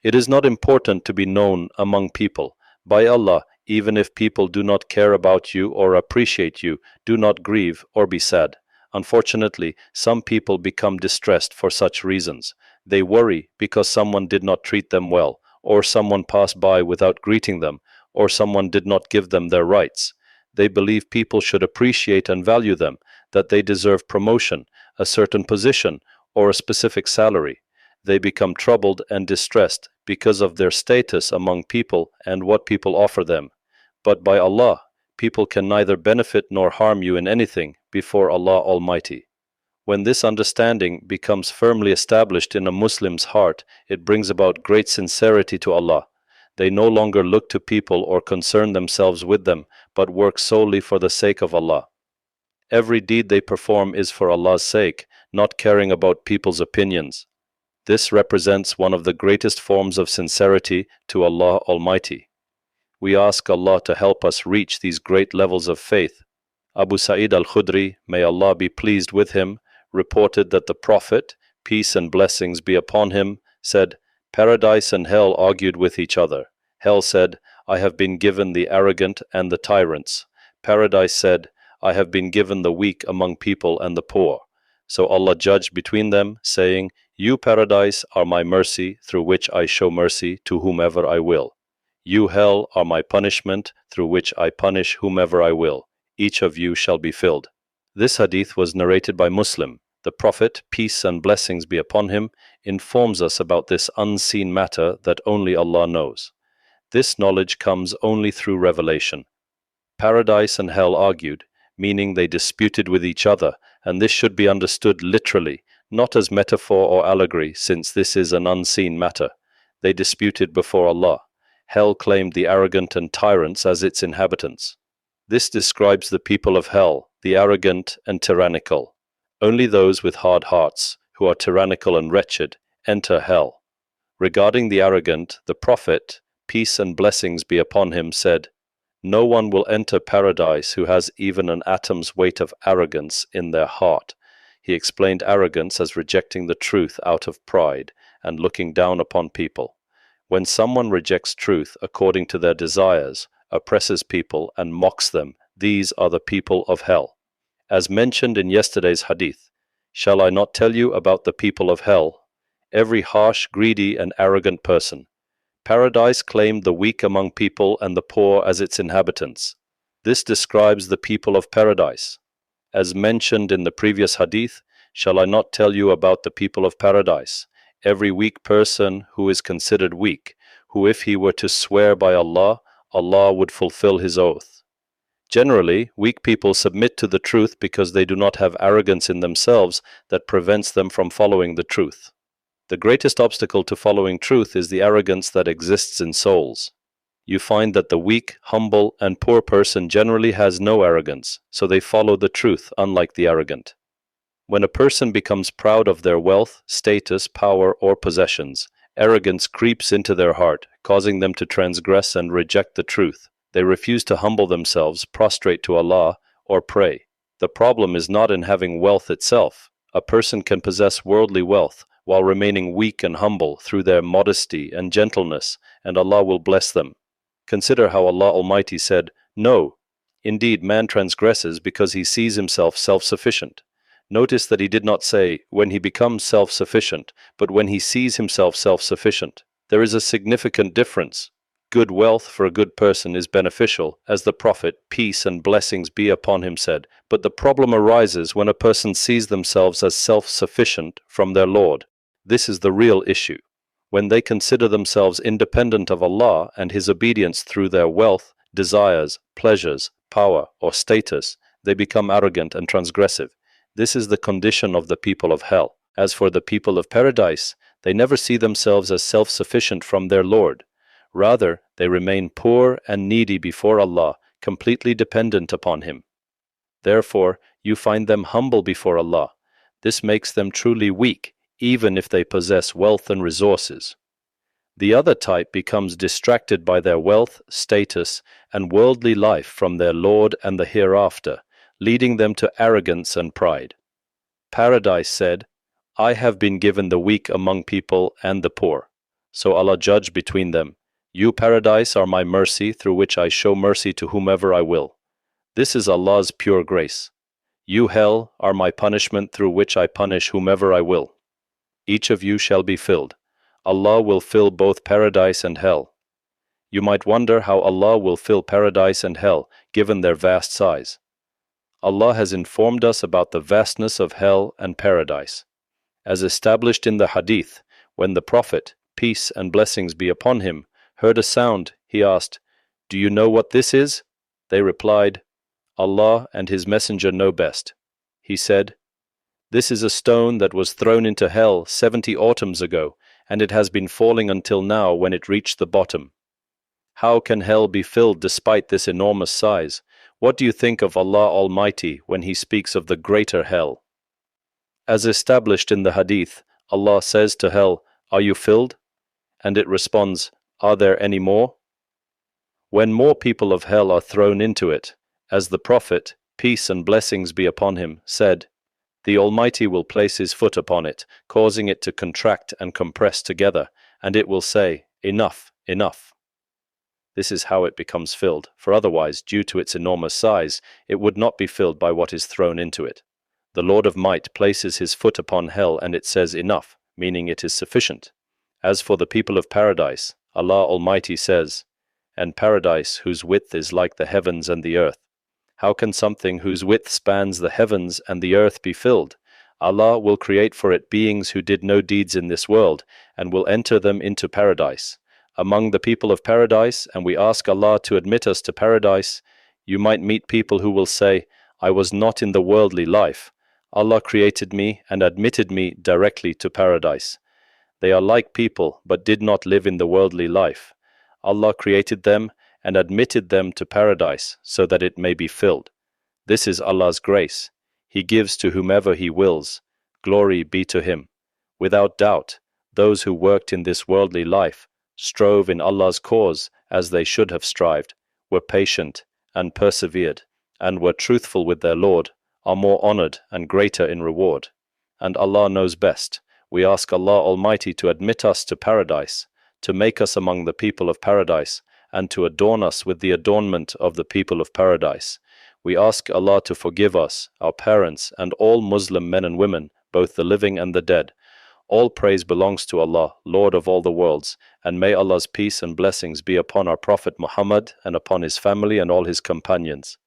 It is not important to be known among people. By Allah, even if people do not care about you or appreciate you, do not grieve or be sad. Unfortunately, some people become distressed for such reasons. They worry because someone did not treat them well, or someone passed by without greeting them, or someone did not give them their rights. They believe people should appreciate and value them, that they deserve promotion, a certain position, or a specific salary. They become troubled and distressed because of their status among people and what people offer them. But by Allah, people can neither benefit nor harm you in anything before Allah Almighty. When this understanding becomes firmly established in a Muslim's heart, it brings about great sincerity to Allah. They no longer look to people or concern themselves with them, but work solely for the sake of Allah. Every deed they perform is for Allah's sake, not caring about people's opinions. This represents one of the greatest forms of sincerity to Allah Almighty. We ask Allah to help us reach these great levels of faith. Abu Sa'id al-Khudri, may Allah be pleased with him, reported that the Prophet, peace and blessings be upon him, said, "Paradise and hell argued with each other. Hell said, I have been given the arrogant and the tyrants. Paradise said, I have been given the weak among people and the poor. So Allah judged between them, saying, You paradise are my mercy, through which I show mercy to whomever I will. You hell are my punishment, through which I punish whomever I will. Each of you shall be filled." This hadith was narrated by Muslim. The Prophet, peace and blessings be upon him, informs us about this unseen matter that only Allah knows. This knowledge comes only through revelation. Paradise and hell argued, meaning they disputed with each other, and this should be understood literally, not as metaphor or allegory, since this is an unseen matter. They disputed before Allah. Hell claimed the arrogant and tyrants as its inhabitants. This describes the people of hell, the arrogant and tyrannical. Only those with hard hearts, who are tyrannical and wretched, enter hell. Regarding the arrogant, the Prophet, peace and blessings be upon him, said, "No one will enter paradise who has even an atom's weight of arrogance in their heart." He explained arrogance as rejecting the truth out of pride and looking down upon people. When someone rejects truth according to their desires, oppresses people and mocks them, these are the people of hell. As mentioned in yesterday's hadith, shall I not tell you about the people of hell? Every harsh, greedy and arrogant person. Paradise claimed the weak among people and the poor as its inhabitants. This describes the people of paradise. As mentioned in the previous hadith, shall I not tell you about the people of paradise? Every weak person who is considered weak, who if he were to swear by Allah, Allah would fulfill his oath. Generally, weak people submit to the truth because they do not have arrogance in themselves that prevents them from following the truth. The greatest obstacle to following truth is the arrogance that exists in souls. You find that the weak, humble, and poor person generally has no arrogance, so they follow the truth, unlike the arrogant. When a person becomes proud of their wealth, status, power, or possessions, arrogance creeps into their heart, causing them to transgress and reject the truth. They refuse to humble themselves, prostrate to Allah, or pray. The problem is not in having wealth itself. A person can possess worldly wealth while remaining weak and humble through their modesty and gentleness, and Allah will bless them. Consider how Allah Almighty said, "No, indeed man transgresses because he sees himself self-sufficient." Notice that he did not say, when he becomes self-sufficient, but when he sees himself self-sufficient. There is a significant difference. Good wealth for a good person is beneficial, as the Prophet, peace and blessings be upon him, said, but the problem arises when a person sees themselves as self-sufficient from their Lord. This is the real issue. When they consider themselves independent of Allah and His obedience through their wealth, desires, pleasures, power, or status, they become arrogant and transgressive. This is the condition of the people of hell. As for the people of paradise, they never see themselves as self-sufficient from their Lord. Rather, they remain poor and needy before Allah, completely dependent upon Him. Therefore, you find them humble before Allah. This makes them truly weak, even if they possess wealth and resources. The other type becomes distracted by their wealth, status, and worldly life from their Lord and the hereafter, leading them to arrogance and pride. Paradise said, "I have been given the weak among people and the poor." So Allah judge between them. You paradise are my mercy through which I show mercy to whomever I will. This is Allah's pure grace. You hell are my punishment through which I punish whomever I will. Each of you shall be filled. Allah will fill both paradise and hell. You might wonder how Allah will fill paradise and hell, given their vast size. Allah has informed us about the vastness of hell and paradise. As established in the hadith, when the Prophet, peace and blessings be upon him, heard a sound, he asked, "Do you know what this is?" They replied, "Allah and His Messenger know best." He said, "This is a stone that was thrown into hell 70 autumns ago, and it has been falling until now when it reached the bottom. How can hell be filled despite this enormous size? What do you think of Allah Almighty when He speaks of the greater hell?" As established in the hadith, Allah says to hell, "Are you filled?" And it responds, "Are there any more?" When more people of hell are thrown into it, as the Prophet, peace and blessings be upon him, said, the Almighty will place His foot upon it, causing it to contract and compress together, and it will say, "Enough, enough." This is how it becomes filled, for otherwise, due to its enormous size, it would not be filled by what is thrown into it. The Lord of Might places His foot upon hell and it says enough, meaning it is sufficient. As for the people of paradise, Allah Almighty says, "And paradise whose width is like the heavens and the earth." How can something whose width spans the heavens and the earth be filled? Allah will create for it beings who did no deeds in this world, and will enter them into paradise. Among the people of paradise, and we ask Allah to admit us to paradise, you might meet people who will say, "I was not in the worldly life. Allah created me and admitted me directly to paradise." They are like people, but did not live in the worldly life. Allah created them and admitted them to paradise so that it may be filled. This is Allah's grace. He gives to whomever He wills. Glory be to Him. Without doubt, those who worked in this worldly life, strove in Allah's cause as they should have strived, were patient and persevered, and were truthful with their Lord, are more honored and greater in reward. And Allah knows best. We ask Allah Almighty to admit us to paradise, to make us among the people of paradise, and to adorn us with the adornment of the people of paradise. We ask Allah to forgive us, our parents, and all Muslim men and women, both the living and the dead. All praise belongs to Allah, Lord of all the worlds, and may Allah's peace and blessings be upon our Prophet Muhammad and upon his family and all his companions.